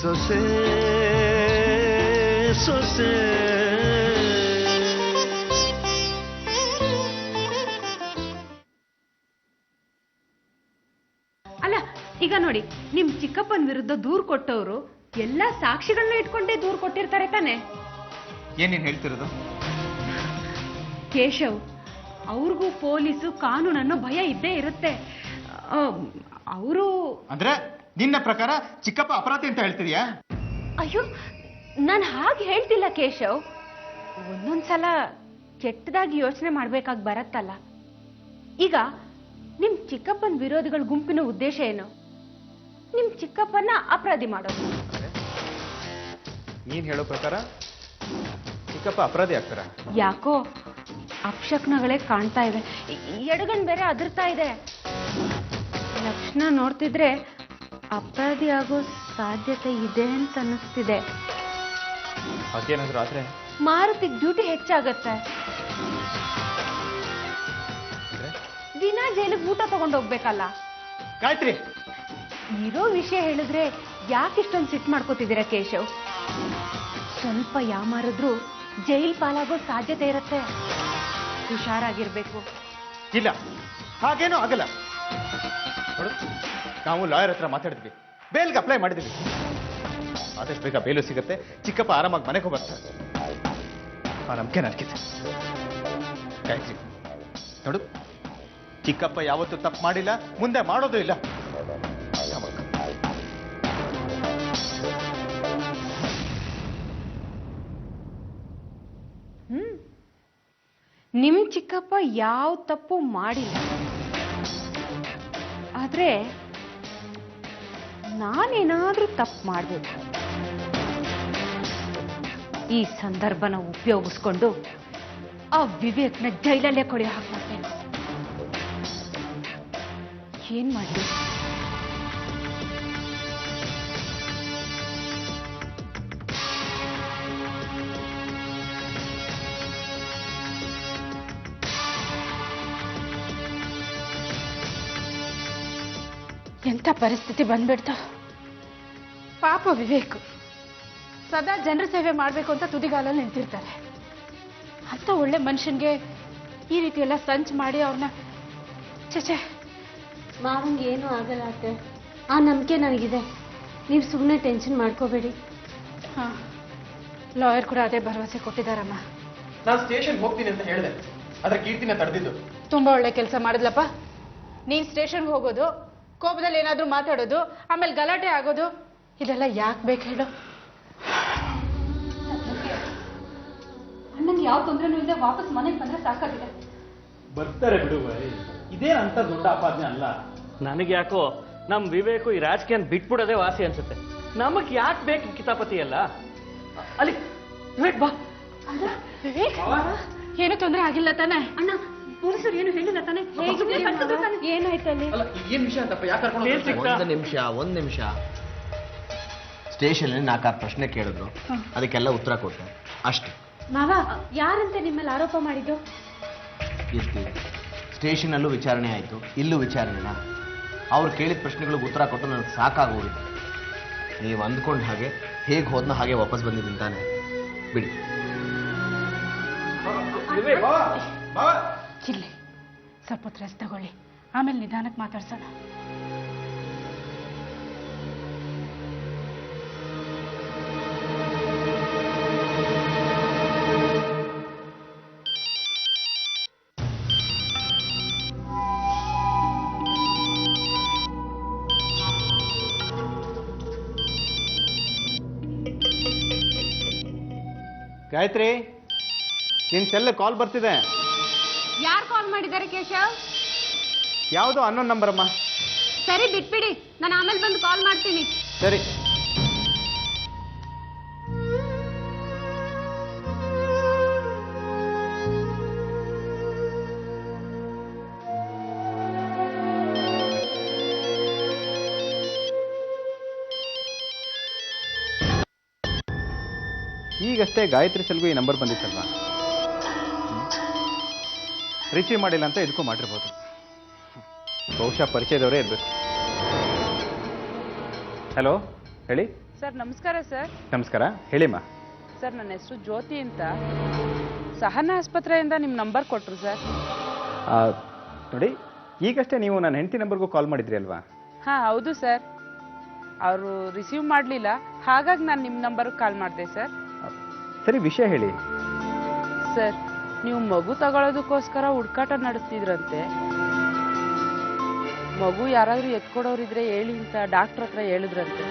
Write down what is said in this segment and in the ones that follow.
ಸೊಸೆ ಸೊಸೆ ಅಲ್ಲ ಈಗ ನೋಡಿ, ನಿಮ್ ಚಿಕ್ಕಪ್ಪನ ವಿರುದ್ಧ ದೂರು ಕೊಟ್ಟವರು ಎಲ್ಲಾ ಸಾಕ್ಷಿಗಳನ್ನ ಇಟ್ಕೊಂಡೇ ದೂರು ಕೊಟ್ಟಿರ್ತಾರೆ ತಾನೆ? ಏನೇನು ಹೇಳ್ತಿರೋದು? ಕೇಶವ್, ಅವ್ರಿಗೂ ಪೊಲೀಸು ಕಾನೂನನ್ನು ಭಯ ಇದ್ದೇ ಇರುತ್ತೆ. ಅವರು ಅಂದ್ರೆ ನಿನ್ನ ಪ್ರಕಾರ ಚಿಕ್ಕಪ್ಪ ಅಪರಾಧಿ ಅಂತ ಹೇಳ್ತಿದ್ಯಾ? ಅಯ್ಯೋ, ನಾನು ಹಾಗೆ ಹೇಳ್ತಿಲ್ಲ ಕೇಶವ್. ಒಂದೊಂದ್ಸಲ ಕೆಟ್ಟದಾಗಿ ಯೋಚನೆ ಮಾಡ್ಬೇಕಾಗಿ ಬರತ್ತಲ್ಲ. ಈಗ ನಿಮ್ ಚಿಕ್ಕಪ್ಪನ ವಿರೋಧಿಗಳ ಗುಂಪಿನ ಉದ್ದೇಶ ಏನು? ನಿಮ್ ಚಿಕ್ಕಪ್ಪನ ಅಪರಾಧಿ ಮಾಡೋದು. ನೀನ್ ಹೇಳೋ ಪ್ರಕಾರ ಚಿಕ್ಕಪ್ಪ ಅಪರಾಧಿ ಆಗ್ತಾರ? ಯಾಕೋ ಅಪಶಕ್ನಗಳೇ ಕಾಣ್ತಾ ಇವೆ. ಎಡಗಣ್ ಬೇರೆ ಅದರ್ತಾ ಇದೆ. ಲಕ್ಷಣ ನೋಡ್ತಿದ್ರೆ ಅಪರಾಧಿ ಆಗೋ ಸಾಧ್ಯತೆ ಇದೆ ಅಂತ ಅನ್ನಿಸ್ತಿದೆ. ಅದೇನಾದ್ರೂ ಆದ್ರೆ ಮಾರುತಿಗೆ ಡ್ಯೂಟಿ ಹೆಚ್ಚಾಗತ್ತೆ. ದಿನ ಜೈಲಿಗೆ ಊಟ ತಗೊಂಡೋಗ್ಬೇಕಲ್ಲ. ಗಾಯತ್ರಿ, ಇರೋ ವಿಷಯ ಹೇಳಿದ್ರೆ ಯಾಕೆ ಇಷ್ಟೊಂದು ಸಿಟ್ಟು ಮಾಡ್ಕೋತಿದ್ದೀರಾ ಕೇಶವ್? ಸ್ವಲ್ಪ ಯಾಮಾರಿದ್ರು ಜೈಲ್ ಪಾಲಾಗೋ ಸಾಧ್ಯತೆ ಇರುತ್ತೆ. ಹುಷಾರಾಗಿರ್ಬೇಕು. ಇಲ್ಲ, ಹಾಗೇನೂ ಆಗಲ್ಲ. ನೋಡು, ನಾವು ಲಾಯರ್ ಹತ್ರ ಮಾತಾಡಿದ್ವಿ, ಬೇಲ್ಗೆ ಅಪ್ಲೈ ಮಾಡಿದ್ವಿ. ಆದಷ್ಟು ಬೇಗ ಬೇಲು ಸಿಗುತ್ತೆ, ಚಿಕ್ಕಪ್ಪ ಆರಾಮಾಗಿ ಮನೆಗೂ ಬರ್ತಾರೆ. ಆ ನಂಬಿಕೆ ನನಗಿದೆ. ಗಾಯತ್ರಿ, ನೋಡು, ಚಿಕ್ಕಪ್ಪ ಯಾವತ್ತೂ ತಪ್ಪು ಮಾಡಿಲ್ಲ, ಮುಂದೆ ಮಾಡೋದು ಇಲ್ಲ. ನಿಮ್ ಚಿಕ್ಕಪ್ಪ ಯಾವ ತಪ್ಪು ಮಾಡಿಲ್ಲ. ಆದ್ರೆ ನಾನೇನಾದ್ರೂ ತಪ್ಪು ಮಾಡ್ಬೇಕು. ಈ ಸಂದರ್ಭನ ಉಪಯೋಗಿಸ್ಕೊಂಡು ಆ ವಿವೇಕ್ನ ಜೈಲಲ್ಲೇ ಕೊಡಿ ಹಾಕ್ಬಿಡ್ತೇನೆ. ಏನ್ ಮಾಡಿ? ಎಂಥ ಪರಿಸ್ಥಿತಿ ಬಂದ್ಬಿಡ್ತು. ಪಾಪ ವಿವೇಕ್ ಸದಾ ಜನರ ಸೇವೆ ಮಾಡಬೇಕು ಅಂತ ತುದಿಗಾಲಲ್ಲಿ ನಿಂತಿರ್ತಾರೆ. ಅಂತ ಒಳ್ಳೆ ಮನುಷ್ಯನ್ಗೆ ಈ ರೀತಿ ಎಲ್ಲ ಸಂಚು ಮಾಡಿ ಅವ್ರನ್ನ ಚಚೆ. ಮಾವಂಗೆ ಏನೂ ಆಗಲ್ಲ ಅತ್ತೆ, ಆ ನಂಬಿಕೆ ನನಗಿದೆ. ನೀವು ಸುಮ್ಮನೆ ಟೆನ್ಷನ್ ಮಾಡ್ಕೋಬೇಡಿ. ಹಾಂ, ಲಾಯರ್ ಕೂಡ ಅದೇ ಭರವಸೆ ಕೊಟ್ಟಿದ್ದಾರಮ್ಮ. ನಾನು ಸ್ಟೇಷನ್ ಹೋಗ್ತೀನಿ ಅಂತ ಹೇಳಿದೆ, ಅದ್ರ ಕೀರ್ತಿನ ತಡೆದಿದ್ದು. ತುಂಬಾ ಒಳ್ಳೆ ಕೆಲಸ ಮಾಡಿದ್ಲಪ್ಪ. ನೀನ್ ಸ್ಟೇಷನ್ಗೆ ಹೋಗೋದು, ಕೋಪದಲ್ಲಿ ಏನಾದ್ರೂ ಮಾತಾಡೋದು, ಆಮೇಲೆ ಗಲಾಟೆ ಆಗೋದು, ಇದೆಲ್ಲ ಯಾಕೆ ಬೇಕು ಹೇಳು? ಅಣ್ಣಂಗೆ ಯಾವ ತೊಂದರೆನೂ ಇಲ್ಲದೆ ವಾಪಸ್ ಮನೆಗೆ ಬಂದ್ರೆ ಸಾಕಾಗಿದೆ. ಬರ್ತಾರೆ ಬಿಡುವ, ಇದೇನಂತ ದೊಡ್ಡ ಆಪಾದನೆ ಅಲ್ಲ. ನನಗೆ ಯಾಕೋ ನಮ್ ವಿವೇಕು ಈ ರಾಜಕೀಯ ಬಿಟ್ಬಿಡೋದೇ ವಾಸಿ ಅನ್ಸುತ್ತೆ. ನಮಗ್ ಯಾಕೆ ಬೇಕು ಕಿತಾಪತಿ ಎಲ್ಲ? ಅಲ್ಲಿ ವಿವೇಕ್ ಬಾ. ವಿವೇಕ್, ಏನು ತೊಂದರೆ ಆಗಿಲ್ಲ ತಾನೆ? ಅಣ್ಣ, ಪೊಲೀಸರು ಏನು ಹೇಳಿಲ್ಲ ತಾನೆ? ಏನಾಯ್ತಲ್ಲಿ? ಏನ್ ವಿಷಯ ಅಂತಪ್ಪ? ಯಾಕೆ ಒಂದ್ ನಿಮಿಷ. ಸ್ಟೇಷನ್ 4 ಪ್ರಶ್ನೆ ಕೇಳಿದ್ರು, ಅದಕ್ಕೆಲ್ಲ ಉತ್ತರ ಕೊಟ್ಟೆ ಅಷ್ಟೇ. ಮಾವ, ಯಾರಂತೆ ನಿಮ್ಮಲ್ಲಿ ಆರೋಪ ಮಾಡಿದ್ದು? ಕೀರ್ತಿ, ಸ್ಟೇಷನಲ್ಲೂ ವಿಚಾರಣೆ ಆಯಿತು, ಇಲ್ಲೂ ವಿಚಾರಣೆನಾ? ಅವ್ರು ಕೇಳಿದ ಪ್ರಶ್ನೆಗಳಿಗೆ ಉತ್ತರ ಕೊಟ್ಟು ನನಗೆ ಸಾಕಾಗೋಗಿತ್ತು. ನೀವು ಅಂದ್ಕೊಂಡು ಹಾಗೆ ಹೇಗೆ ಹೋದ್ನೋ ಹಾಗೆ ವಾಪಸ್ ಬಂದಿದ್ದೀನಿ ತಾನೆ, ಬಿಡಿ. ಇಲ್ಲಿ ಸ್ವಲ್ಪ ಹೊತ್ತು ರೆಸ್ಟ್ ತಗೊಳ್ಳಿ, ಆಮೇಲೆ ನಿಧಾನಕ್ಕೆ ಮಾತಾಡ್ಸೋಣ. ಗಾಯತ್ರಿ, ನಿನ್ ಸೆಲ್ ಕಾಲ್ ಬರ್ತಿದೆ. ಯಾರು ಕಾಲ್ ಮಾಡಿದ್ದಾರೆ ಕೇಶವ್? ಯಾವುದೋ ಅನ್ನೋನ್ ನಂಬರ್ ಅಮ್ಮ. ಸರಿ, ಬಿಟ್ಬಿಡಿ, ನಾನು ಆಮೇಲೆ ಬಂದು ಕಾಲ್ ಮಾಡ್ತೀನಿ. ಸರಿ. ಈಗಷ್ಟೇ ಗಾಯತ್ರಿ ಸೆಲ್ಗೂ ಈ ನಂಬರ್ ಬಂದಿತ್ತಲ್ವಾ? ರಿಸೀವ್ ಮಾಡಿಲ್ಲ ಅಂತ ಇದಕ್ಕೂ ಮಾಡಿರ್ಬೋದು. ಬಹುಶಃ ಪರಿಚಯದವರೇ ಇರಬೇಕು. ಹಲೋ, ಹೇಳಿ. ಸರ್ ನಮಸ್ಕಾರ ಸರ್. ನಮಸ್ಕಾರ, ಹೇಳಿಮ್ಮ. ಸರ್ ನನ್ನ ಹೆಸರು ಜ್ಯೋತಿ ಅಂತ. ಸಹನಾ ಆಸ್ಪತ್ರೆಯಿಂದ ನಿಮ್ಮ ನಂಬರ್ ಕೊಟ್ಟರು ಸರ್. ನೋಡಿ, ಈಗಷ್ಟೇ ನೀವು ನನ್ನ ಹೆಂಡತಿ ನಂಬರ್ಗೂ ಕಾಲ್ ಮಾಡಿದ್ರಿ ಅಲ್ವಾ? ಹಾಂ ಹೌದು ಸರ್. ಅವರು ರಿಸೀವ್ ಮಾಡಲಿಲ್ಲ, ಹಾಗಾಗಿ ನಾನು ನಿಮ್ಮ ನಂಬರ್ಗೆ ಕಾಲ್ ಮಾಡಿದೆ ಸರ್. ಸರಿ, ವಿಷಯ ಹೇಳಿ. ಸರ್ ನೀವು ಮಗು ತಗೊಳ್ಳೋದಕ್ಕೋಸ್ಕರ ಹುಡುಕಾಟ ನಡೆಸ್ತಿದ್ರಂತೆ. ಮಗು ಯಾರಾದರೂ ಎತ್ಕೊಡೋರಿದ್ರೆ ಹೇಳಿ ಅಂತ ಡಾಕ್ಟ್ರ್ ಹತ್ರ ಹೇಳಿದ್ರಂತೆ.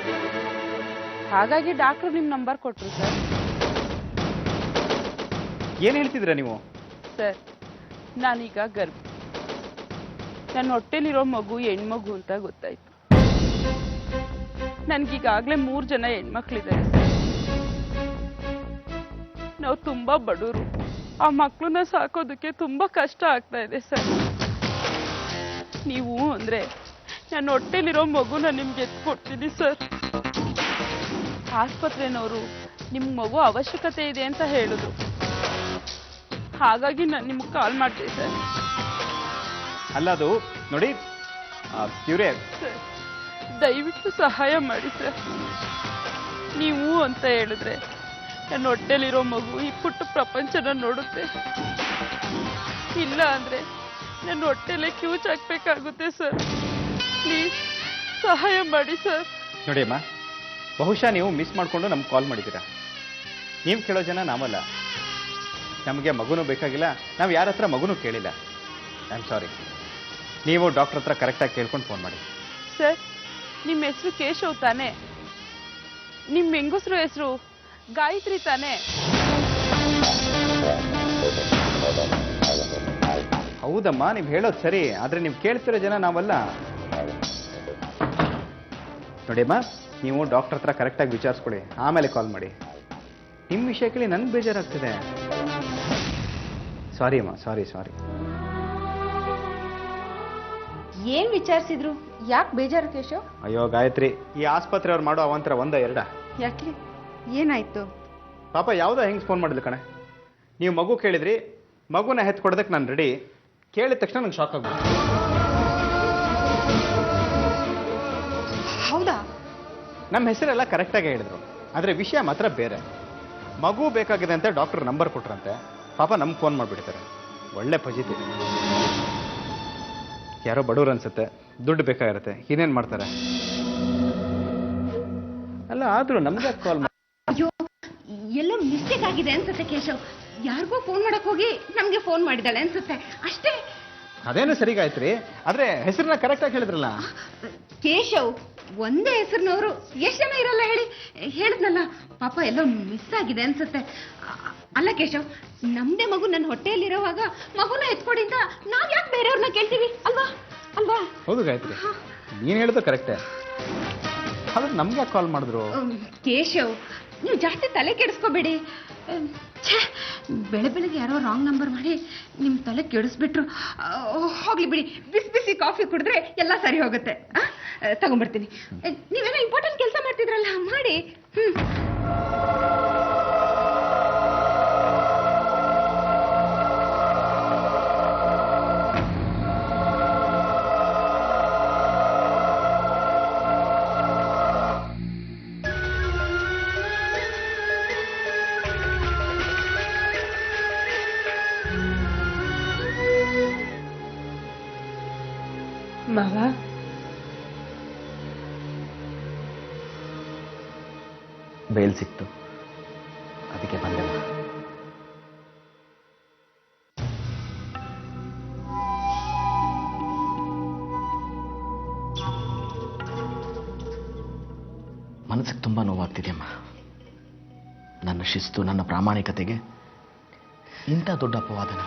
ಹಾಗಾಗಿ ಡಾಕ್ಟ್ರು ನಿಮ್ಮ ನಂಬರ್ ಕೊಟ್ಟರು ಸರ್. ಏನು ಹೇಳ್ತಿದ್ದೀರಾ ನೀವು? ಸರ್ ನಾನೀಗ ಗರ್ಭಿಣಿ. ನನ್ನ ಹೊಟ್ಟೆಲಿರೋ ಮಗು ಹೆಣ್ಮಗು ಅಂತ ಗೊತ್ತಾಯ್ತು. ನನ್ಗೀಗಾಗಲೇ 3 ಜನ ಹೆಣ್ಮಕ್ಳಿದ್ದಾರೆ ಸರ್. ನಾವು ತುಂಬಾ ಬಡವರು. ಆ ಮಕ್ಕಳನ್ನ ಸಾಕೋದಕ್ಕೆ ತುಂಬಾ ಕಷ್ಟ ಆಗ್ತಾ ಇದೆ ಸರ್. ನೀವು ಅಂದ್ರೆ ನನ್ನ ಹೊಟ್ಟೆಲಿರೋ ಮಗುನ ನಿಮ್ಗೆ ಎತ್ಕೊಡ್ತೀನಿ ಸರ್. ಆಸ್ಪತ್ರೆನವರು ನಿಮ್ಗೆ ಮಗು ಅವಶ್ಯಕತೆ ಇದೆ ಅಂತ ಹೇಳಿದ್ರು. ಹಾಗಾಗಿ ನಾನು ನಿಮ್ಗೆ ಕಾಲ್ ಮಾಡ್ದೆ ಸರ್. ಅಲ್ಲ, ಅದು ನೋಡಿ ಇವರೇ, ಸರ್ ದಯವಿಟ್ಟು ಸಹಾಯ ಮಾಡಿ ಸರ್. ನೀವು ಅಂತ ಹೇಳಿದ್ರೆ ನನ್ನ ಹೊಟ್ಟೆಲಿರೋ ಮಗು ಈ ಪುಟ್ಟ ಪ್ರಪಂಚನ ನೋಡುತ್ತೆ. ಇಲ್ಲ ಅಂದ್ರೆ ನನ್ನ ಹೊಟ್ಟೆಲೆ ಕ್ಯೂಚ್ ಹಾಕ್ಬೇಕಾಗುತ್ತೆ ಸರ್. ಪ್ಲೀಸ್ ಸಹಾಯ ಮಾಡಿ ಸರ್. ನೋಡಿ ಅಮ್ಮ, ಬಹುಶಃ ನೀವು ಮಿಸ್ ಮಾಡಿಕೊಂಡು ನಮ್ಗೆ ಕಾಲ್ ಮಾಡಿದ್ದೀರಾ. ನೀವು ಕೇಳೋ ಜನ ನಾವಲ್ಲ. ನಮಗೆ ಮಗುನೂ ಬೇಕಾಗಿಲ್ಲ, ನಾವು ಯಾರ ಹತ್ರ ಮಗುನೂ ಕೇಳಿಲ್ಲ. I am sorry. ನೀವು ಡಾಕ್ಟರ್ ಹತ್ರ ಕರೆಕ್ಟಾಗಿ ಕೇಳ್ಕೊಂಡು ಫೋನ್ ಮಾಡಿ. ಸರ್ ನಿಮ್ಮ ಹೆಸರು ಕೇಶವ್ ತಾನೆ? ನಿಮ್ಮ ಹೆಂಗಸ್ರು ಹೆಸರು ಗಾಯತ್ರಿ ತಾನೆ? ಹೌದಮ್ಮ, ನೀವು ಹೇಳೋದು ಸರಿ, ಆದರೆ ನೀವು ಕೇಳ್ತಿರೋ ಜನ ನಾವಲ್ಲ. ನೋಡಿಯಮ್ಮ, ನೀವು ಡಾಕ್ಟರ್ ಹತ್ರ ಕರೆಕ್ಟಾಗಿ ವಿಚಾರಿಸ್ಕೊಳ್ಳಿ, ಆಮೇಲೆ ಕಾಲ್ ಮಾಡಿ. ನಿಮ್ಮ ವಿಷಯ ಕೇಳಿ ನನ್ಗೆ ಬೇಜಾರಾಗ್ತಿದೆ. ಸಾರಿ ಅಮ್ಮ, ಸಾರಿ. ಏನ್ ವಿಚಾರಿಸಿದ್ರು? ಯಾಕೆ ಬೇಜಾರು ಕೇಶವ್? ಅಯ್ಯೋ ಗಾಯತ್ರಿ, ಈ ಆಸ್ಪತ್ರೆಯವ್ರು ಮಾಡೋ ಅವಂತರ 1-2. ಯಾಕೆ ಏನಾಯ್ತು? ಪಾಪ ಯಾವುದೋ ಹೆಂಗೆ ಫೋನ್ ಮಾಡಿದ್ಲು ಕಣೆ. ನೀವು ಮಗು ಕೇಳಿದ್ರಿ, ಮಗುನ ಹೆತ್ಕೊಡೋದಕ್ಕೆ ನಾನು ರೆಡಿ. ಕೇಳಿದ ತಕ್ಷಣ ನಂಗೆ ಶಾಕ್ ಆಗ್ಬಿಟ್ಟು. ಹೌದಾ? ನಮ್ಮ ಹೆಸರೆಲ್ಲ ಕರೆಕ್ಟಾಗಿ ಹೇಳಿದ್ರು, ಆದರೆ ವಿಷಯ ಮಾತ್ರ ಬೇರೆ. ಮಗು ಬೇಕಾಗಿದೆ ಅಂತ ಡಾಕ್ಟರ್ ನಂಬರ್ ಕೊಟ್ರಂತೆ. ಪಾಪ ನಮ್ಗೆ ಫೋನ್ ಮಾಡಿಬಿಡ್ತಾರೆ. ಒಳ್ಳೆ ಫಜೀತಿ. ಯಾರೋ ಬಡವ್ರು ಅನ್ಸುತ್ತೆ, ದುಡ್ಡು ಬೇಕಾಗಿರುತ್ತೆ, ಇನ್ನೇನು ಮಾಡ್ತಾರೆ? ಅಲ್ಲ, ಆದರೂ ನಮ್ಗೆ ಕಾಲ್ ಮಾಡಿ. ಅಯ್ಯೋ, ಎಲ್ಲ ಮಿಸ್ಟೇಕ್ ಆಗಿದೆ ಅನ್ಸುತ್ತೆ ಕೇಶವ್. ಯಾರಿಗೋ ಫೋನ್ ಮಾಡಕ್ ಹೋಗಿ ನಮ್ಗೆ ಫೋನ್ ಮಾಡಿದಾಳೆ ಅನ್ಸುತ್ತೆ, ಅಷ್ಟೇ. ಅದೇನು ಸರಿ ಗಾಯತ್ರಿ, ಆದರೆ ಹೆಸರನ್ನ ಕರೆಕ್ಟಾಗಿ ಹೇಳಿದ್ರಲ್ಲ. ಕೇಶವ್ ಒಂದೇ ಹೆಸರಿನವರು ಎಷ್ಟು ಜನ ಇರಲ್ಲ ಹೇಳಿ? ಹೇಳಿದ್ನಲ್ಲ, ಪಾಪ ಎಲ್ಲ ಮಿಸ್ ಆಗಿದೆ ಅನ್ಸುತ್ತೆ. ಅಲ್ಲ ಕೇಶವ್, ನಮ್ದೇ ಮಗು ನನ್ನ ಹೊಟ್ಟೆಯಲ್ಲಿರುವಾಗ ಮಗುನ ಎತ್ಕೊಡಿ ಅಂತ ನಾವ್ ಯಾಕೆ ಬೇರೆಯವ್ರನ್ನ ಕೇಳ್ತೀವಿ ಅಲ್ವಾ? ಹೌದು ಗಾಯತ್ರಿ, ನೀನು ಹೇಳೋದು ಕರೆಕ್ಟೇ. ಆದ್ರೆ ನಮ್ಗೆ ಯಾಕೆ ಕಾಲ್ ಮಾಡಿದ್ರು? ಕೇಶವ್, ನೀವು ಜಾಸ್ತಿ ತಲೆ ಕೆಡಿಸ್ಕೋಬೇಡಿ. ಬೆಳಗ್ಗೆ ಯಾರೋ ರಾಂಗ್ ನಂಬರ್ ಮಾಡಿ ನಿಮ್ಮ ತಲೆ ಕೆಡಿಸ್ಬಿಟ್ರು. ಹೋಗ್ಲಿ ಬಿಡಿ, ಬಿಸಿ ಬಿಸಿ ಕಾಫಿ ಕುಡಿದ್ರೆ ಎಲ್ಲ ಸರಿ ಹೋಗುತ್ತೆ. ತಗೊಂಡ್ಬರ್ತೀನಿ. ನೀವೇನೋ ಇಂಪಾರ್ಟೆಂಟ್ ಕೆಲಸ ಮಾಡ್ತಿದ್ರಲ್ಲ, ಮಾಡಿ. ಮಾವ, ಬೇಲ್ ಸಿಕ್ತು, ಅದಕ್ಕೆ ಬಂದೆ. ಮನಸ್ಸಿಗೆ ತುಂಬ ನೋವಾಗ್ತಿದೆಯಮ್ಮ. ನನ್ನ ಶಿಸ್ತು, ನನ್ನ ಪ್ರಾಮಾಣಿಕತೆಗೆ ಇಂಥ ದೊಡ್ಡ ಅಪವಾದನ.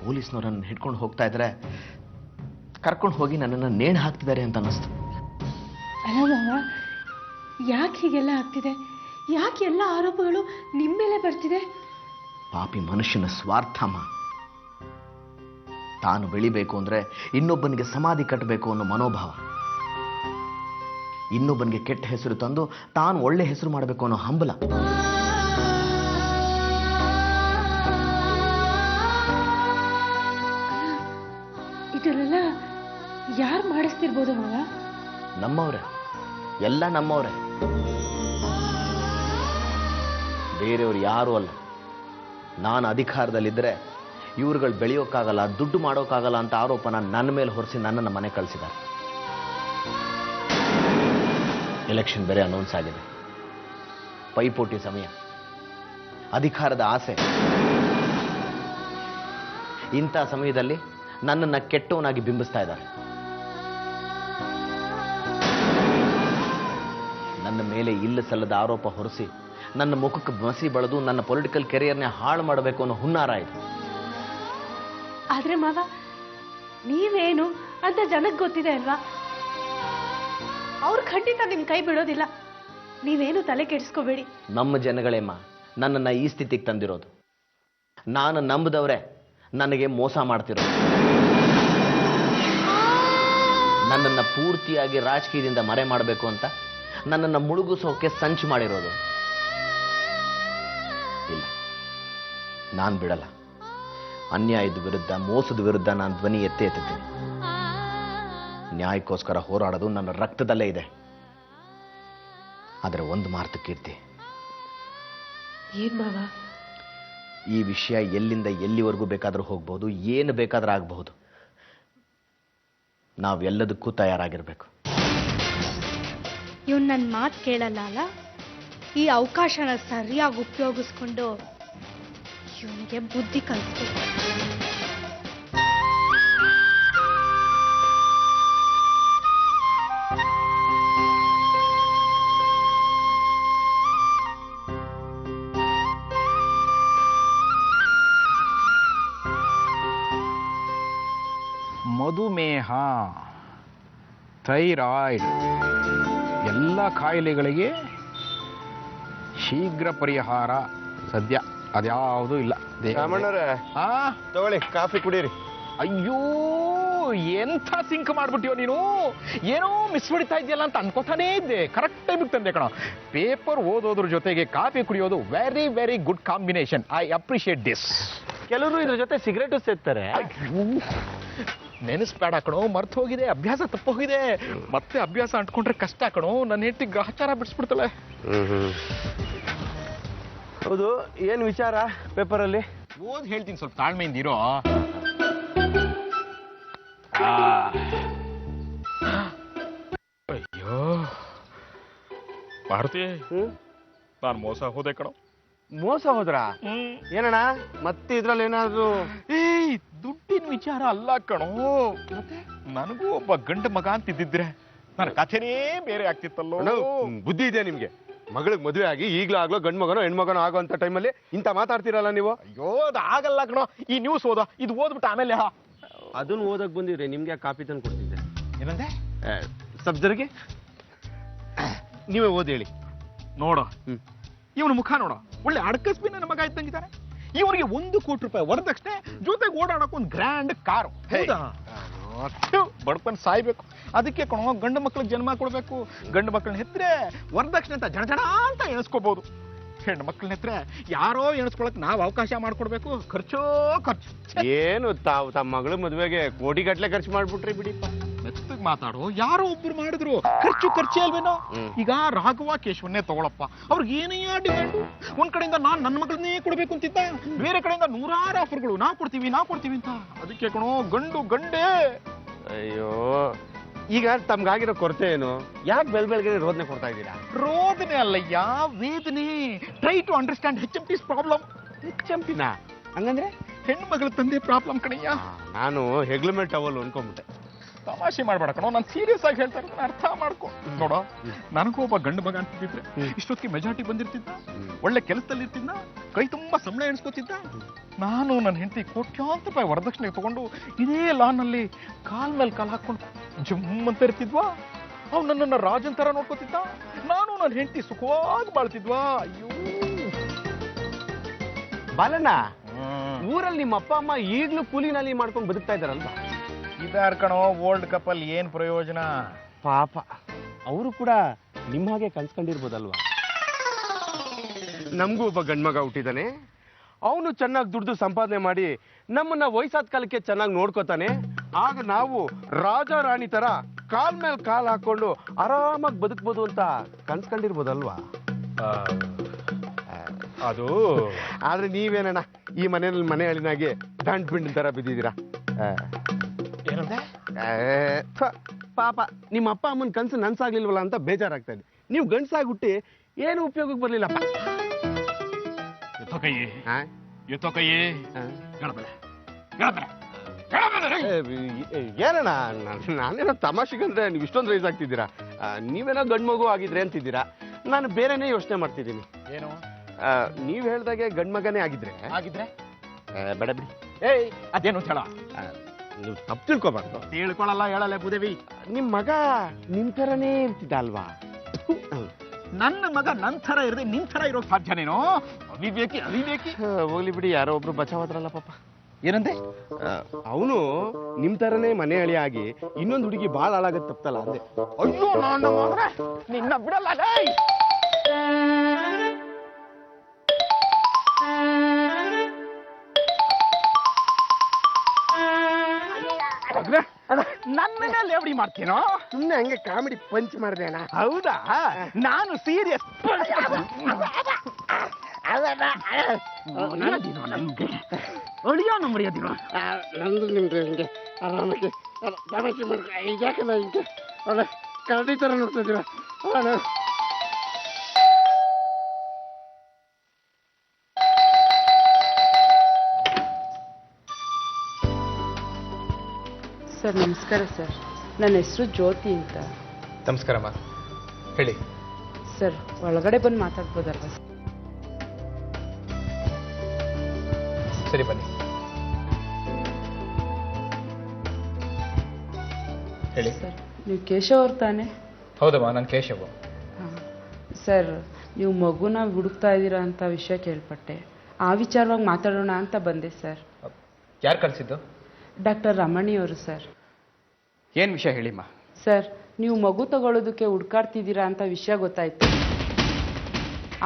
ಪೊಲೀಸ್ನವ್ರನ್ನ ಹಿಡ್ಕೊಂಡು ಹೋಗ್ತಾ ಇದ್ರೆ ಕರ್ಕೊಂಡು ಹೋಗಿ ನನ್ನನ್ನು ನೇಣು ಹಾಕ್ತಿದ್ದಾರೆ ಅಂತ ಅನ್ನಿಸ್ತು. ಅಲ್ಲ ಮಾವ, ಯಾಕೆ ಹೀಗೆಲ್ಲ ಆಗ್ತಿದೆ? ಯಾಕೆ ಎಲ್ಲ ಆರೋಪಗಳು ನಿಮ್ಮ ಮೇಲೆ ಬರ್ತಿದೆ? ಪಾಪಿ ಮನುಷ್ಯನ ಸ್ವಾರ್ಥಮ್ಮ. ತಾನು ಬೆಳಿಬೇಕು ಅಂದ್ರೆ ಇನ್ನೊಬ್ಬನಿಗೆ ಸಮಾಧಿ ಕಟ್ಟಬೇಕು ಅನ್ನೋ ಮನೋಭಾವ. ಇನ್ನೊಬ್ಬನಿಗೆ ಕೆಟ್ಟ ಹೆಸರು ತಂದು ತಾನು ಒಳ್ಳೆ ಹೆಸರು ಮಾಡಬೇಕು ಅನ್ನೋ ಹಂಬಲ. ಇದೆಲ್ಲ ಯಾರು ಮಾಡಿಸ್ತಿರ್ಬೋದು ಮಾವ? ನಮ್ಮವ್ರೆ, ಎಲ್ಲ ನಮ್ಮವರೇ, ಬೇರೆಯವ್ರು ಯಾರೂ ಅಲ್ಲ. ನಾನು ಅಧಿಕಾರದಲ್ಲಿದ್ದರೆ ಇವ್ರುಗಳು ಬೆಳೆಯೋಕ್ಕಾಗಲ್ಲ, ದುಡ್ಡು ಮಾಡೋಕ್ಕಾಗಲ್ಲ ಅಂತ ಆರೋಪನ ನನ್ನ ಮೇಲೆ ಹೊರಿಸಿ ನನ್ನನ್ನು ಮನೆ ಕಳಿಸಿದ್ದಾರೆ. ಎಲೆಕ್ಷನ್ ಬೇರೆ ಅನೌನ್ಸ್ ಆಗಿದೆ, ಪೈಪೋಟಿ ಸಮಯ, ಅಧಿಕಾರದ ಆಸೆ. ಇಂಥ ಸಮಯದಲ್ಲಿ ನನ್ನನ್ನು ಕೆಟ್ಟವನಾಗಿ ಬಿಂಬಿಸ್ತಾ ಇದ್ದಾರೆ. ನನ್ನ ಮೇಲೆ ಇಲ್ಲ ಸಲ್ಲದ ಆರೋಪ ಹೊರಿಸಿ ನನ್ನ ಮುಖಕ್ಕೆ ಮಸಿ ಬಳಿದು ನನ್ನ ಪೊಲಿಟಿಕಲ್ ಕೆರಿಯರ್ನೇ ಹಾಳು ಮಾಡಬೇಕು ಅನ್ನೋ ಹುನ್ನಾರ ಇದು. ಆದ್ರೆ ಮಾವ, ನೀವೇನು ಅಂತ ಜನಕ್ಕೆ ಗೊತ್ತಿದೆ ಅಲ್ವಾ? ಅವ್ರು ಖಂಡಿತ ನಿಮ್ ಕೈ ಬಿಡೋದಿಲ್ಲ, ನೀವೇನು ತಲೆ ಕೆಡಿಸ್ಕೋಬೇಡಿ. ನಮ್ಮ ಜನಗಳೇಮ್ಮ ನನ್ನನ್ನು ಈ ಸ್ಥಿತಿಗೆ ತಂದಿರೋದು. ನಾನು ನಂಬಿದವರೇ ನನಗೆ ಮೋಸ ಮಾಡ್ತಿರೋದು. ನನ್ನನ್ನು ಪೂರ್ತಿಯಾಗಿ ರಾಜಕೀಯದಿಂದ ಮರೆ ಮಾಡಬೇಕು ಅಂತ ನನ್ನನ್ನು ಮುಳುಗಿಸೋಕೆ ಸಂಚು ಮಾಡಿರೋದು. ಇಲ್ಲ, ನಾನು ಬಿಡಲ್ಲ. ಅನ್ಯಾಯದ ವಿರುದ್ಧ, ಮೋಸದ ವಿರುದ್ಧ ನಾನು ಧ್ವನಿ ಎತ್ತುತ್ತೀನಿ. ನ್ಯಾಯಕ್ಕೋಸ್ಕರ ಹೋರಾಡೋದು ನನ್ನ ರಕ್ತದಲ್ಲೇ ಇದೆ. ಆದರೆ ಒಂದು ಮಾತು ಕೀರ್ತಿ, ಏನ್ ಮಾವ? ಈ ವಿಷಯ ಎಲ್ಲಿಂದ ಎಲ್ಲಿವರೆಗೂ ಬೇಕಾದರೂ ಹೋಗ್ಬೋದು, ಏನು ಬೇಕಾದ್ರೂ ಆಗಬಹುದು. ನಾವೆಲ್ಲದಕ್ಕೂ ತಯಾರಾಗಿರ್ಬೇಕು. ಇವನು ನನ್ನ ಮಾತು ಕೇಳಲ್ಲ ಅಲ್ಲ? ಈ ಅವಕಾಶನ ಸರಿಯಾಗಿ ಉಪಯೋಗಿಸ್ಕೊಂಡು ಇವನಿಗೆ ಬುದ್ಧಿ ಕಲಿಸ್ಬೇಕು. ಮಧುಮೇಹ, ಥೈರಾಯ್ಡ್ ಎಲ್ಲ ಕಾಯಿಲೆಗಳಿಗೆ ಶೀಘ್ರ ಪರಿಹಾರ ಸದ್ಯ ಅದ್ಯಾವುದೂ ಇಲ್ಲ. ತಗೊಳ್ಳಿ, ಕಾಫಿ ಕುಡೀರಿ. ಅಯ್ಯೋ, ಎಂಥ ಸಿಂಕ್ ಮಾಡ್ಬಿಟ್ಟಿಯೋ ನೀನು. ಏನೋ ಮಿಸ್ ಹೊಡಿತಾ ಇದೆಯಲ್ಲ ಅಂತ ಅನ್ಕೋತಾನೇ ಇದ್ದೆ. ಕರೆಕ್ಟ್ ಟೈಮಿಗೆ ತಂದೆ ಕಣ. ಪೇಪರ್ ಓದೋದ್ರ ಜೊತೆಗೆ ಕಾಫಿ ಕುಡಿಯೋದು very very good combination. I appreciate this. ಕೆಲವರು ಇದ್ರ ಜೊತೆ ಸಿಗರೇಟು ಸೇರ್ತಾರೆ. ನೆನೆಸ್ಬೇಡ ಕಣೋ, ಮರ್ತು ಹೋಗಿದೆ, ಅಭ್ಯಾಸ ತಪ್ಪೋಗಿದೆ. ಮತ್ತೆ ಅಭ್ಯಾಸ ಅಂಟ್ಕೊಂಡ್ರೆ ಕಷ್ಟ ಕಣೋ. ನನ್ನ ಹೆಂಡತಿ ಗ್ರಹಚಾರ ಬಿಡಿಸ್ಬಿಡ್ತಾಳೆ. ಹೌದು, ಏನ್ ವಿಚಾರ ಪೇಪರಲ್ಲಿ? ಓದ್ ಹೇಳ್ತೀನಿ, ಸ್ವಲ್ಪ ತಾಳ್ಮೆಯಿಂದ ಇರೋ. ಅಯ್ಯೋ ಭಾರತಿ, ನಾನು ಮೋಸ ಹೋದೆ ಕಣೋ. ಮೋಸ ಹೋದ್ರ? ಏನಣ್ಣ ಮತ್ತೆ ಇದ್ರಲ್ಲಿ ಏನಾದ್ರು? ಏಯ್, ದುಡ್ಡಿನ ವಿಚಾರ ಅಲ್ಲ ಕಣೋ. ನನಗೂ ಒಬ್ಬ ಗಂಡ ಮಗ ಅಂತಿದ್ದಿದ್ರೆ ನನ್ನ ಕಥೆನೇ ಬೇರೆ ಆಗ್ತಿತ್ತಲ್ಲೋ. ಬುದ್ಧಿ ಇದೆ ನಿಮ್ಗೆ? ಮಗಳಿಗೆ ಮದುವೆ ಆಗಿ ಈಗ್ಲಾಗ್ಲೋ ಗಂಡ್ ಮಗನೋ ಹೆಣ್ಮಗನೋ ಆಗೋ ಅಂತ ಟೈಮಲ್ಲಿ ಇಂಥ ಮಾತಾಡ್ತಿರಲ್ಲ ನೀವು. ಅಯ್ಯೋ, ಅದು ಆಗಲ್ಲ ಕಣೋ. ಈ ನ್ಯೂಸ್ ಓದ, ಇದು ಓದ್ಬಿಟ್ಟು ಆಮೇಲೆ ಅದನ್ನ ಓದಕ್ ಬಂದಿದ್ರೆ ನಿಮ್ಗೆ ಕಾಪಿ ತಂದು ಕೊಡ್ತಿದ್ದೆ. ಏನಂದೆ? ಸಬ್ಜರ್ಗೆ ನೀವೇ ಓದಿ ಹೇಳಿ. ನೋಡು, ಇವನ ಮುಖ ನೋಡು, ಒಳ್ಳೆ ಅಡಕಸ್ಬಿ ನನ್ನ ಮಗ ಇದ್ದಂಗಿದ್ದಾನೆ. ಇವರಿಗೆ 1 ಕೋಟಿ ರೂಪಾಯಿ ವರದಕ್ಷಿಣೆ, ಜೊತೆಗೆ ಓಡಾಡಕ್ಕೆ ಒಂದು ಗ್ರ್ಯಾಂಡ್ ಕಾರು. ಬಡ್ಕೊಂಡು ಸಾಯ್ಬೇಕು. ಅದಕ್ಕೆ ಕಣೋ ಗಂಡು ಮಕ್ಳಿಗೆ ಜನ್ಮ ಕೊಡ್ಬೇಕು. ಗಂಡು ಮಕ್ಕಳನ್ನ ಹೆತ್ರೆ ವರದಕ್ಷಿಣೆ ಅಂತ ಜನ ಅಂತ ಎಣಿಸ್ಕೋಬಹುದು. ಹೆಣ್ಣು ಮಕ್ಕಳನ್ನ ಹೆತ್ರೆ ಯಾರೋ ಎಣಿಸ್ಕೊಳಕ್ ನಾವು ಅವಕಾಶ ಮಾಡ್ಕೊಡ್ಬೇಕು. ಖರ್ಚು. ಏನು ತಾವು ತಮ್ಮ ಮಗಳ ಮದುವೆಗೆ ಕೋಟಿಗಟ್ಲೆ ಖರ್ಚು ಮಾಡ್ಬಿಟ್ರಿ ಬಿಡಿಪ್ಪ. ಮೆತ್ತಗ್ ಮಾತಾಡೋ. ಯಾರೋ ಒಬ್ರು ಮಾಡಿದ್ರು, ಖರ್ಚೇ ಅಲ್ವೇನೋ. ಈಗ ರಾಘವ ಕೇಶವನ್ನೇ ತಗೊಳಪ್ಪ, ಅವ್ರಿಗೆ ಏನೇ ಡಿಮ್ಯಾಂಡ್. ಒಂದ್ ಕಡೆಯಿಂದ ನನ್ನ ಮಗಳನ್ನೇ ಕೊಡ್ಬೇಕು ಅಂತಿದ್ದ, ಬೇರೆ ಕಡೆಯಿಂದ 100 ಆಫರ್ಗಳು. ನಾವು ಕೊಡ್ತೀವಿ ಅಂತ. ಅದಕ್ಕೆ ಕಣೋ ಗಂಡೇ. ಅಯ್ಯೋ, ಈಗ ತಮ್ಗಾಗಿರೋ ಕೊರತೆ ಏನು? ಯಾಕೆ ಬೆಳಗ್ಗೆ ರೋದನೆ ಕೊಡ್ತಾ ಇದ್ದೀರಾ? ರೋದನೆ ಅಲ್ಲಯ್ಯ, ವೇದನೆ. Try to understand HMT's problem. HMTನ ಹಂಗಂದ್ರೆ ಹೆಣ್ಣು ಮಗಳ ತಂದೆ ಪ್ರಾಬ್ಲಮ್ ಕಣಯ್ಯ. ನಾನು ಹೆಗ್ಲಮೇಲ್ ಟವಲ್ ಅನ್ಕೊಂಡ್ಬಿಟ್ಟೆ. ತಮಾಷೆ ಮಾಡ್ಬೇಡ ಕಣೋ, ನಾನು ಸೀರಿಯಸ್ ಆಗಿ ಹೇಳ್ತಾ ಇರೋದನ್ನ ಅರ್ಥ ಮಾಡ್ಕೊ. ನೋಡೋ, ನನಗೂ ಒಬ್ಬ ಗಂಡು ಮಗ ಅಂತಿದ್ರೆ ಇಷ್ಟೊತ್ತಿಗೆ ಮೆಜಾರಿಟಿ ಬಂದಿರ್ತಿದ್ದ, ಒಳ್ಳೆ ಕೆಲಸದಲ್ಲಿ ಇರ್ತಿದ್ದ, ಕೈ ತುಂಬಾ ಸಂಬಳ ಎಣಿಸ್ಕೋತಿದ್ದ. ನಾನು ನನ್ನ ಹೆಂಡತಿ ಕೋಟ್ಯಾಂತರ ರೂಪಾಯಿ ವರದಕ್ಷಿಣೆ ತಗೊಂಡು ಇದೇ ಲಾನಲ್ಲಿ ಕಾಲ್ ಮೇಲೆ ಕಾಲ್ ಹಾಕೊಂಡು ಜಮ್ ಅಂತ ಇರ್ತಿದ್ವಾ. ಅವ್ನು ನನ್ನನ್ನು ರಾಜನ್ ತರ ನೋಡ್ಕೋತಿದ್ದ, ನಾನು ನನ್ನ ಹೆಂಡತಿ ಸುಖವಾಗಿ ಬಾಳ್ತಿದ್ವಾ. ಅಯ್ಯೋ ಬಾಲಣ್ಣ, ಊರಲ್ಲಿ ನಿಮ್ಮ ಅಪ್ಪ ಅಮ್ಮ ಈಗ್ಲೂ ಕೂಲಿನಲ್ಲಿ ಮಾಡ್ಕೊಂಡು ಬದುಕ್ತಾ ಇದಾರಲ್ವಾ? ಇದಾರ್ ಕಣೋ, ವರ್ಲ್ಡ್ ಕಪ್ ಅಲ್ಲಿ ಏನ್ ಪ್ರಯೋಜನ? ಪಾಪ, ಅವರು ಕೂಡ ನಿಮ್ಮ ಹಾಗೆ ಕನ್ಸ್ಕೊಂಡಿರ್ಬೋದಲ್ವಾ? ನಮಗೂ ಒಬ್ಬ ಗಂಡ್ಮಗ ಹುಟ್ಟಿದಾನೆ. ಅವನು ಚೆನ್ನಾಗಿ ದುಡ್ದು ಸಂಪಾದನೆ ಮಾಡಿ ನಮ್ಮನ್ನ ವಯಸ್ಸಾದ ಕಾಲಕ್ಕೆ ಚೆನ್ನಾಗಿ ನೋಡ್ಕೋತಾನೆ. ಆಗ ನಾವು ರಾಜ ರಾಣಿ ತರ ಕಾಲ್ ಮೇಲೆ ಕಾಲ್ ಹಾಕೊಂಡು ಆರಾಮಾಗಿ ಬದುಕ್ಬೋದು ಅಂತ ಕನ್ಸ್ಕೊಂಡಿರ್ಬೋದಲ್ವಾ? ಅದು ಆದ್ರೆ ನೀವೇನಣ್ಣ ಈ ಮನೆಯಲ್ಲಿ ಮನೆ ಅಳಿನಾಗೆ ದಂಡ್ ಪಿಂಡ್ ತರ ಬಿದ್ದಿದ್ದೀರಾ. ಏನಂತೆ? ಪಾಪ ನಿಮ್ಮ ಅಪ್ಪ ಅಮ್ಮನ ಕನ್ಸು ನನ್ಸಾಗ್ಲಿಲ್ವಲ್ಲ ಅಂತ ಬೇಜಾರಾಗ್ತಾ ಇದೆ. ನೀವು ಗಂಡ್ಸಾಗ್ಬಿಟ್ಟು ಏನು ಉಪಯೋಗಕ್ಕೆ ಬರ್ಲಿಲ್ಲಪ್ಪ. ಎತ್ತೋ ಕೈ, ಆ? ಎತ್ತೋ ಕೈ. ಆ? ಗಣಪನೆ, ಗಣಪನೆ, ಗಣಪನೆ. ಏನಣ್ಣ ನಾನೇನೋ ತಮಾಷೆಗಂದ್ರೆ ನೀವು ಇಷ್ಟೊಂದು ರೈಸ್ ಆಗ್ತಿದ್ದೀರಾ. ನೀವೇನೋ ಗಂಡು ಮಗು ಆಗಿದ್ರೆ ಅಂತಿದ್ದೀರಾ. ನಾನು ಬೇರೆನೇ ಯೋಚನೆ ಮಾಡ್ತಿದ್ದೀನಿ. ಏನು ನೀವ್ ಹೇಳ್ದಾಗೆ ಗಂಡ್ ಮಗನೇ ಆಗಿದ್ರೆ ಆಗಿದ್ರೆ ಬೇಡ ಬಿಡಿ. ಏಯ್ ಅದೇನು ಅಂತ ಹೇಳ. ನೀವು ತಪ್ಪು ತಿಳ್ಕೊಬಾರ್ದು. ತಿಳ್ಕೊಳ್ಳಲ್ಲ, ಹೇಳಲ್ಲ ಭೂದೇವಿ. ನಿಮ್ ಮಗ ನಿಮ್ ಥರನೇ ಇರ್ತಿದ್ದ ಅಲ್ವಾ? ನನ್ನ ಮಗ ನನ್ ಥರ ಇರದೆ ನಿನ್ ಥರ ಇರೋಕ್ ಸಾಧ್ಯನೇನೋ? ಅವಿವೇಕಿ, ಅವಿವೇಕಿ. ಹೋಗ್ಲಿ ಬಿಡಿ, ಯಾರೋ ಒಬ್ರು ಬಚಾವಾದ್ರಲ್ಲ ಪಾಪ. ಏನಂದೆ? ಅವನು ನಿಮ್ ಥರನೇ ಮನೆ ಅಳಿ ಆಗಿ ಇನ್ನೊಂದು ಹುಡುಗಿ ಬಾಳ ಹಾಳಾಗದ್ ತಪ್ಪಲ್ಲ ಅಂದೆ. ಅಯ್ಯೋ ನಾನು ನಿನ್ನ ಬಿಡಲ್ಲ. ಡೇಯ್ ನನ್ನ ಮೇಲೆ ಎವಡಿ ಮಾಡ್ತೀನೋ? ಸುಮ್ಮನೆ ಹಂಗೆ ಕಾಮಿಡಿ ಪಂಚ್ ಮಾಡಿದೆ ಅಣ್ಣ. ಹೌದಾ? ನಾನು ಸೀರಿಯಸ್. ಅಳಿಯೋ ಮರ್ಯಾದಿನೋ? ನಂದು ನಿಮ್ದು ಹಿಂಗೆ ಆರಾಮಾಗಿ ತಮಾಷೆ ಮಾಡ್ಕ ಯಾಕಲ್ಲ ಹಿಂಗೆ ಒಳ್ಳೆ ಕರಡಿ ಥರ ನೋಡ್ತಿದ್ದೀರ. ಸರ್ ನಮಸ್ಕಾರ ಸರ್, ನನ್ನ ಹೆಸರು ಜ್ಯೋತಿ ಅಂತ. ನಮಸ್ಕಾರಮ್ಮ, ಹೇಳಿ. ಸರ್ ಒಳಗಡೆ ಬಂದು ಮಾತಾಡ್ಬೋದಲ್ವಾ? ಸರಿ ಬನ್ನಿ, ಹೇಳಿ. ಸರ್ ನೀವು ಕೇಶವ್ ಅವ್ರು ತಾನೆ? ಹೌದಮ್ಮ, ನಾನು ಕೇಶವ್. ಹಾಂ ಸರ್, ನೀವು ಮಗುನ ಹುಡುಕ್ತಾ ಇದ್ದೀರಾ ಅಂತ ವಿಷಯ ಕೇಳ್ಪಟ್ಟೆ. ಆ ವಿಚಾರವಾಗಿ ಮಾತಾಡೋಣ ಅಂತ ಬಂದೆ ಸರ್. ಯಾರು ಕಳಿಸಿದ್ದು? Doctor ರಮಣಿಯವರು sir. ಏನು ವಿಷಯ ಹೇಳಿಮ್ಮ? ಸರ್ ನೀವು ಮಗು ತಗೊಳ್ಳೋದಕ್ಕೆ ಹುಡ್ಕಾಡ್ತಿದ್ದೀರಾ ಅಂತ ವಿಷಯ ಗೊತ್ತಾಯ್ತು.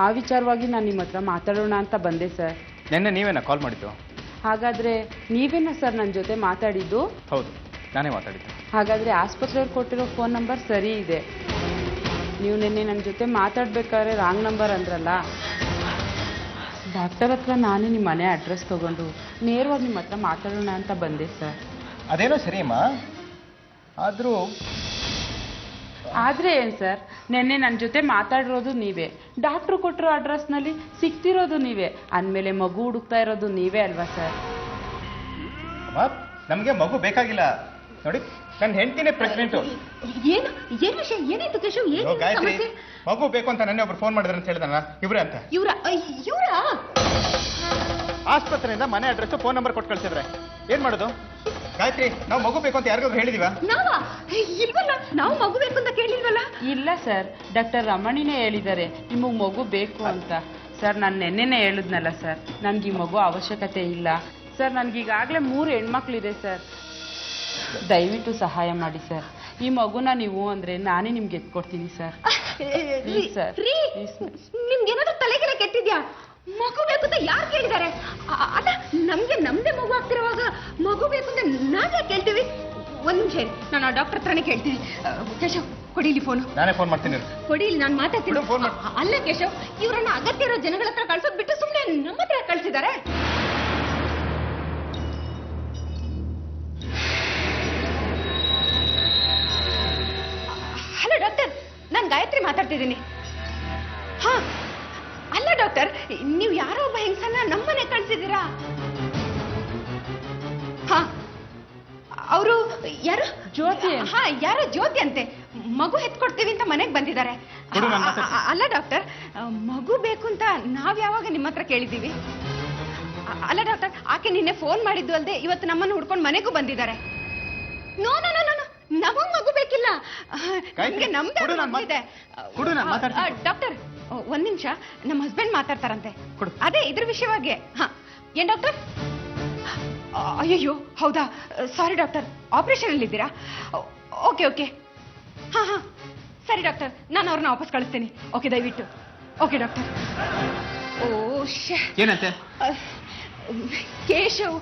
ಆ ವಿಚಾರವಾಗಿ ನಾನು ನಿಮ್ಮ ಹತ್ರ ಮಾತಾಡೋಣ ಅಂತ ಬಂದೆ ಸರ್. ನಿನ್ನೆ ನೀವೇನ ಕಾಲ್ ಮಾಡಿದ್ದು? ಹಾಗಾದರೆ ನೀವೇನ ಸರ್ ನನ್ನ ಜೊತೆ ಮಾತಾಡಿದ್ದು? ಹೌದು, ನಾನೇ ಮಾತಾಡಿದ್ದು. ಹಾಗಾದರೆ ಆಸ್ಪತ್ರೆಯವ್ರು ಕೊಟ್ಟಿರೋ ಫೋನ್ ನಂಬರ್ ಸರಿ ಇದೆ. ನೀವು ನಿನ್ನೆ ನನ್ನ ಜೊತೆ ಮಾತಾಡ್ಬೇಕಾದ್ರೆ ರಾಂಗ್ ನಂಬರ್ ಅಂದ್ರಲ್ಲ. ಡಾಕ್ಟರ್ ಹತ್ರ ನಾನೇ ನಿಮ್ಮ ಮನೆ ಅಡ್ರೆಸ್ ತೊಗೊಂಡು ನೇರವಾಗಿ ನಿಮ್ಮ ಹತ್ರ ಮಾತಾಡೋಣ ಅಂತ ಬಂದೆ ಸರ್. ಅದೇನೋ ಸರಿಯಮ್ಮ, ಆದರೂ ಆದರೆ ಏನು ಸರ್, ನಿನ್ನೆ ನನ್ನ ಜೊತೆ ಮಾತಾಡಿರೋದು ನೀವೇ, ಡಾಕ್ಟ್ರು ಕೊಟ್ಟಿರೋ ಅಡ್ರೆಸ್ನಲ್ಲಿ ಸಿಗ್ತಿರೋದು ನೀವೇ, ಅಂದಮೇಲೆ ಮಗು ಹುಡುಕ್ತಾ ಇರೋದು ನೀವೇ ಅಲ್ವಾ ಸರ್? ನಮಗೆ ಮಗು ಬೇಕಾಗಿಲ್ಲ ನೋಡಿ, ನನ್ನ ಹೆಂಡತಿನೇ ಪ್ರೆಗ್ನೆಂಟು. ಏನು ಏನು ವಿಷಯ? ಏನಾಯ್ತು ಕೇಶವ್? ಏನು ಗಾಯತ್ರಿ, ಸಮಸ್ಯೆ? ಮಗು ಬೇಕು ಅಂತ ನನ್ನ ಒಬ್ರು ಫೋನ್ ಮಾಡಿದ್ರು ಅಂತ ಹೇಳಿದಲ್ಲ, ಇವ್ರೆ ಅಂತ. ಇವ್ರ ಆಸ್ಪತ್ರೆಯಿಂದ ಮನೆ ಅಡ್ರೆಸ್ ಫೋನ್ ನಂಬರ್ ಕೊಟ್ಟು ಕಳ್ಸಿದ್ರೆ ಏನ್ ಮಾಡೋದು? ಗಾಯತ್ರಿ, ನಾವು ಮಗು ಬೇಕು ಅಂತ ಯಾರಿಗಾದ್ರು ಹೇಳಿದೀವ? ನಾವಾ? ಇಲ್ವಲ್ಲ, ನಾವು ಮಗು ಬೇಕು ಅಂತ ಕೇಳಿಲ್ವಲ್ಲ. ಇಲ್ಲ ಸರ್, ಡಾಕ್ಟರ್ ರಮಣಿನೇ ಹೇಳಿದ್ದಾರೆ ನಿಮಗೆ ಮಗು ಬೇಕು ಅಂತ. ಸರ್ ನಾನು ನೆನ್ನೆನೇ ಹೇಳಿದ್ನಲ್ಲ ಸರ್, ನನಗೆ ಈ ಮಗು ಅವಶ್ಯಕತೆ ಇಲ್ಲ ಸರ್. ನನಗೀಗಾಗಲೇ 3 ಹೆಣ್ಮಕ್ಳಿದೆ ಸರ್. ದಯವಿಟ್ಟು ಸಹಾಯ ಮಾಡಿ ಸರ್. ಈ ಮಗುನ ನೀವು ಅಂದರೆ ನಾನೇ ನಿಮ್ಗೆ ಎತ್ಕೊಡ್ತೀನಿ ಸರ್. ಪ್ಲೀಸ್ ಸರ್, ನಿಮ್ಗೇನಾದ್ರೂ ತಲೆಗೆಲ್ಲ ಕೆಟ್ಟಿದ್ಯಾ? ಮಗು ಬೇಕು ಅಂತ ಯಾರು ಕೇಳಿದ್ದಾರೆ? ಅಲ್ಲ, ನಮ್ದೇ ಮಗು ಆಗ್ತಿರುವಾಗ ಮಗು ಬೇಕು ಅಂತ ನಾವೇ ಕೇಳ್ತೀವಿ? ಒಂದ್ ನಿಮಿಷ ಇರಿ, ನಾನು ಆ ಡಾಕ್ಟರ್ ಹತ್ರನೇ ಕೇಳ್ತೀನಿ. ಕೇಶವ್ ಕೊಡಿಲಿ ಫೋನು. ನಾನೇ ಫೋನ್ ಮಾಡ್ತೀನಿ. ಕೊಡಿಲಿ, ನಾನು ಮಾತಾಡ್ತೀನಿ. ಬಿಡು, ಫೋನ್ ಮಾಡು. ಅಲ್ಲ ಕೇಶವ್, ಇವರನ್ನ ಅಗತ್ಯ ಇರೋ ಜನಗಳ ಹತ್ರ ಕಳ್ಸೋದ್ ಬಿಟ್ಟು ಸುಮ್ಮನೆ ನಮ್ಮ ಹತ್ರ ಕಳ್ಸಿದ್ದಾರೆ. ಹಲೋ ಡಾಕ್ಟರ್, ನಾನು ಗಾಯತ್ರಿ ಮಾತಾಡ್ತಿದ್ದೀನಿ. ಹಾ ಅಲ್ಲ ಡಾಕ್ಟರ್, ನೀವು ಯಾರೋ ಒಬ್ಬ ಹೆಂಗಸನ್ನ ನಮ್ಮನೆ ಕಳ್ಸಿದ್ದೀರಾ? ಹಾ, ಅವರು ಯಾರು? ಜ್ಯೋತಿ. ಹಾ, ಯಾರೋ ಜ್ಯೋತಿ ಅಂತೆ. ಮಗು ಹೆತ್ಕೊಡ್ತೀವಿ ಅಂತ ಮನೆಗೆ ಬಂದಿದ್ದಾರೆ. ಅಲ್ಲ ಡಾಕ್ಟರ್, ಮಗು ಬೇಕು ಅಂತ ನಾವ್ ಯಾವಾಗ ನಿಮ್ಮ ಹತ್ರ ಕೇಳಿದ್ದೀವಿ? ಅಲ್ಲ ಡಾಕ್ಟರ್, ಆಕೆ ನಿನ್ನೆ ಫೋನ್ ಮಾಡಿದ್ದು ಅಲ್ಲದೆ ಇವತ್ತು ನಮ್ಮನ್ನು ಹುಡ್ಕೊಂಡು ಮನೆಗೂ ಬಂದಿದ್ದಾರೆ. ನೋ ನೋ ನೋ ನೋ, ನಮಗ್ ಮಗು ಬೇಕಿಲ್ಲ, ನಮ್ದೇ ಇದೆ. ಡಾಕ್ಟರ್ ಒಂದ್ ನಿಮಿಷ, ನಮ್ಮ ಹಸ್ಬೆಂಡ್ ಮಾತಾಡ್ತಾರಂತೆ. ಅದೇ ಇದ್ರ ವಿಷಯವಾಗಿ. ಹಾ, ಏನ್ ಡಾಕ್ಟರ್? ಅಯ್ಯಯ್ಯೋ, ಹೌದಾ? ಸಾರಿ ಡಾಕ್ಟರ್, ಆಪರೇಷನ್ ಅಲ್ಲಿ ಇದ್ದೀರಾ? ಓಕೆ ಓಕೆ, ಹಾ ಹಾ ಸರಿ ಡಾಕ್ಟರ್, ನಾನು ಅವ್ರನ್ನ ವಾಪಸ್ ಕಳಿಸ್ತೀನಿ. ಓಕೆ, ದಯವಿಟ್ಟು. Okay doctor. ಓ ಏನಂತೆ? ಕೇಶವ್,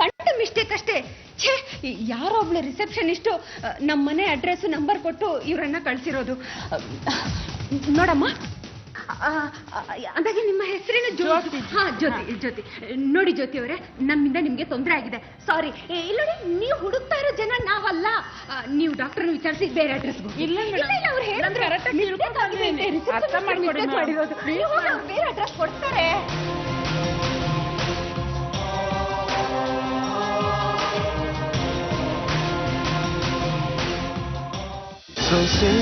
ಸಣ್ಣ ಮಿಸ್ಟೇಕ್ ಅಷ್ಟೇ. ಛೇ, ಯಾರೋ ಒಬ್ಳು ರಿಸೆಪ್ಷನಿಸ್ಟು ನಮ್ಮ ಮನೆ ಅಡ್ರೆಸ್ ನಂಬರ್ ಕೊಟ್ಟು ಇವರನ್ನ ಕಳ್ಸಿರೋದು. ನೋಡಮ್ಮ, ಅಂದಾಗೆ ನಿಮ್ಮ ಹೆಸರೇನು? ಜ್ಯೋತಿ. ಹಾ, ಜ್ಯೋತಿ. ನೋಡಿ ಜ್ಯೋತಿ ಅವರೇ, ನಮ್ಮಿಂದ ನಿಮ್ಗೆ ತೊಂದರೆ ಆಗಿದೆ, ಸಾರಿ. ಇಲ್ಲಿ ನೋಡಿ, ನೀವು ಹುಡುಕ್ತಾ ಇರೋ ಜನ ನಾವಲ್ಲ. ನೀವು ಡಾಕ್ಟರ್ನ ವಿಚಾರಿಸಿ ಬೇರೆ ಅಡ್ರೆಸ್. ಇಲ್ಲ ಅವ್ರು ಹೇಳಿದ್ರು ಅರ್ಥ ಮಾಡ್ಕೊಡಿ madam. ಮಾಡಿರೋದು. ಅವ್ರು ಬೇರೆ ಅಡ್ರೆಸ್ ಕೊಡ್ತಾರೆ. ಸೊಸೆ